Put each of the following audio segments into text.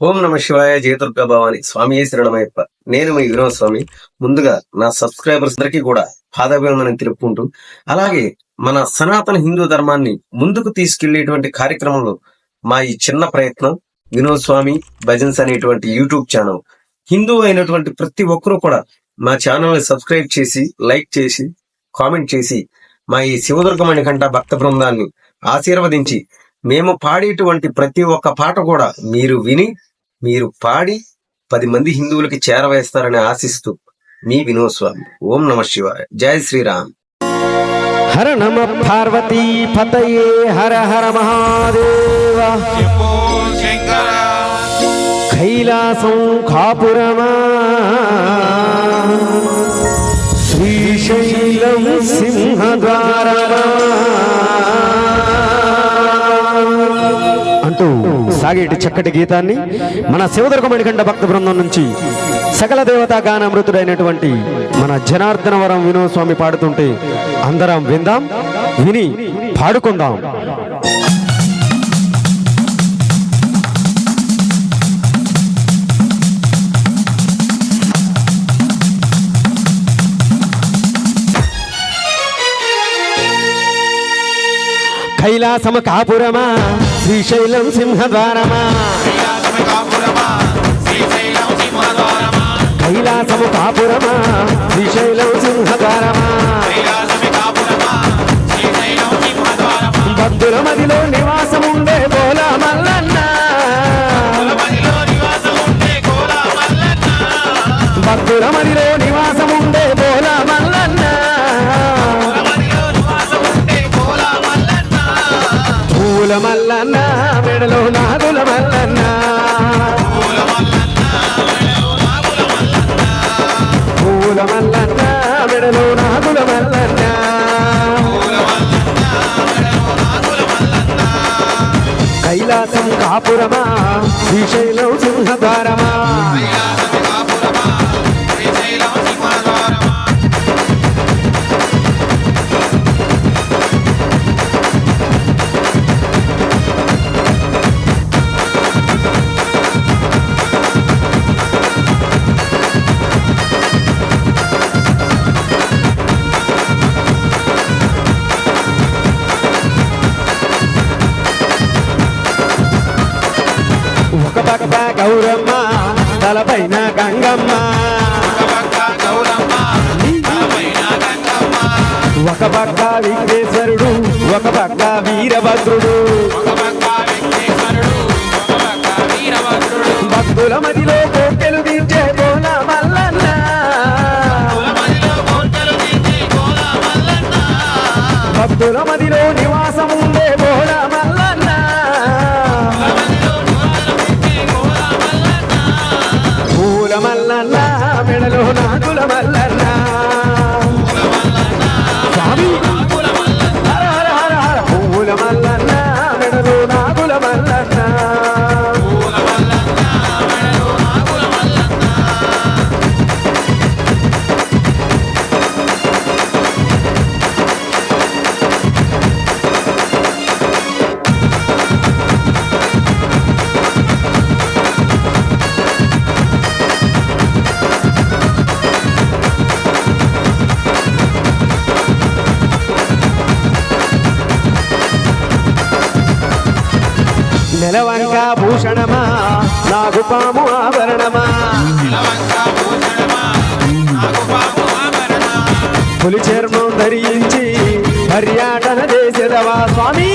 ఓం నమ శివాయ జయదుర్గా భవాని స్వామి శరణమయ్యప్ప. నేను మీ వినోద్ స్వామి. ముందుగా నా సబ్స్క్రైబర్స్ అందరికీ కూడా పాదాభివందనం తెలుపుకుంటూ, అలాగే మన సనాతన హిందూ ధర్మాన్ని ముందుకు తీసుకెళ్లేటువంటి కార్యక్రమంలో మా ఈ చిన్న ప్రయత్నం వినోద్ స్వామి భజన్స్ అనేటువంటి యూట్యూబ్ ఛానల్. హిందూ అయినటువంటి ప్రతి ఒక్కరూ కూడా మా ఛానల్ ని సబ్స్క్రైబ్ చేసి, లైక్ చేసి, కామెంట్ చేసి మా ఈ శివదుర్గ మణికంఠ భక్త బృందాన్ని ఆశీర్వదించి, మేము పాడేటువంటి ప్రతి ఒక్క పాట కూడా మీరు విని, మీరు పాడి 10 మంది హిందువులకి చేరవేస్తారని ఆశిస్తూ మీ వినోద్ స్వామి. ఓం నమ శివాయ. జై శ్రీరామ్. హర నమ పార్వతీ పతయే హర హర మహాదేవ. కైలాసం కాపురమా శ్రీశైలం సింహద్వారమా అంటూ సాగేటి చక్కటి గీతాన్ని మన శివదుర్గ మణికంఠ భక్త బృందం నుంచి సకల దేవతా గానామృతుడైనటువంటి మన జనార్దన వరం వినోద్ స్వామి పాడుతుంటే అందరం విందాం, విని పాడుకుందాం. కైలాసము కాపురమా శ్రీశైలం సింహద్వారమా. కైలాసము కాపురమా శ్రీశైలం సింహద్వారమా. భక్తుల మదిలో నివాసముండే బోలా మల్లన్న. భక్తుల మదిలో నివాసముండే బోలా మల్లన్న. పూల మల్లన్న మెడలో నాగుల మల్లన్న. పూల మల్లన్న మెడలో నాగుల మల్లన్న. కైలాసం కాపురమా శ్రీశైలం సింహద్వారమా. ఒక పక్క గౌరమ్మ తలపైన గంగమ్మ. ఒక పక్క విఘ్నేశ్వరుడు, ఒక పక్క వీరభద్రుడు. భక్తుల మదిలో కోకెలు తీర్చే బోలా మల్లన్న. భక్తుల మదిలో నివాసముండే బోలా మల్లన్న. పూల మల్లన్న మెడలో నాగుల మల్లన్న. స్వామి హర హర హర హర. పూల మల్లన్న మెడలో నాగుల మల్లన్న. నెలవంక భూషణమా నాగుపాము ఆభరణమా. పులి చర్మం ధరించి పర్యాటన చేసేదవా స్వామి.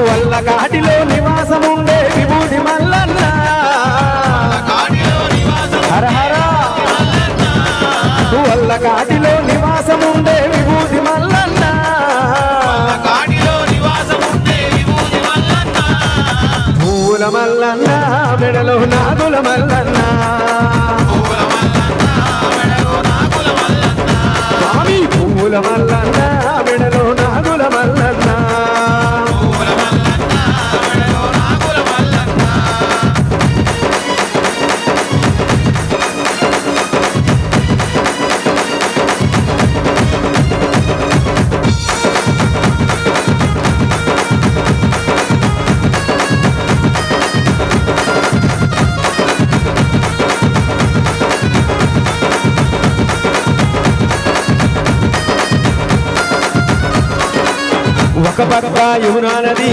వల్ల కాటిలో నివాసముండే విభూతి మల్లన్న. హర హర. వల్ల కాటిలో నివాసముండే విభూతి మల్లన్న. పూల మల్లన్న మెడలో నాగుల మల్లన్న. స్వామి పూల మల్లన్న మెడలో నాగుల మల్లన్న. పక్క యమునా నది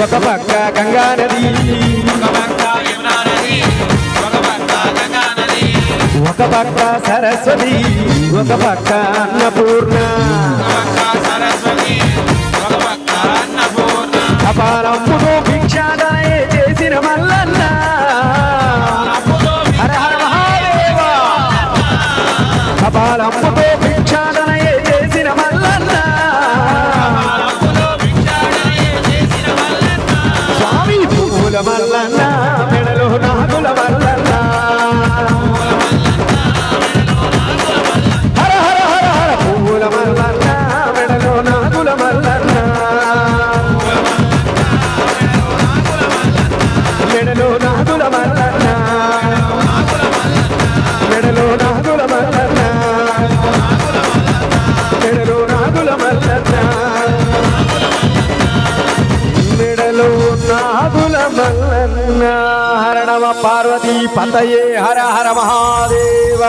ఒక పక్క గంగా నది ఒక పక్క సరస్వతి ఒక పక్క అన్నపూర్ణ కపాలంపుతో భిక్షాదాయే చేసిన మల్లన్న హర హర మహాదేవ కపాలంపుతో భిక్షాదనయే చేసిన మల్లన్న స్వామి పువ్వుల మల్లన్న మెడలో నాగుల మల్లన్న హర హర హర హర పువ్వుల మల్లన్న మెడలో నాగుల మల్లన్న మెడలో నాగుల మల్లన్న మెడలో నాగుల మల్లన్న మెడలో నాగుల మల్లన్న మెడలో నాగుల మల్లన్న హర నమ పార్వతీ పతయే హర హర మహాదేవ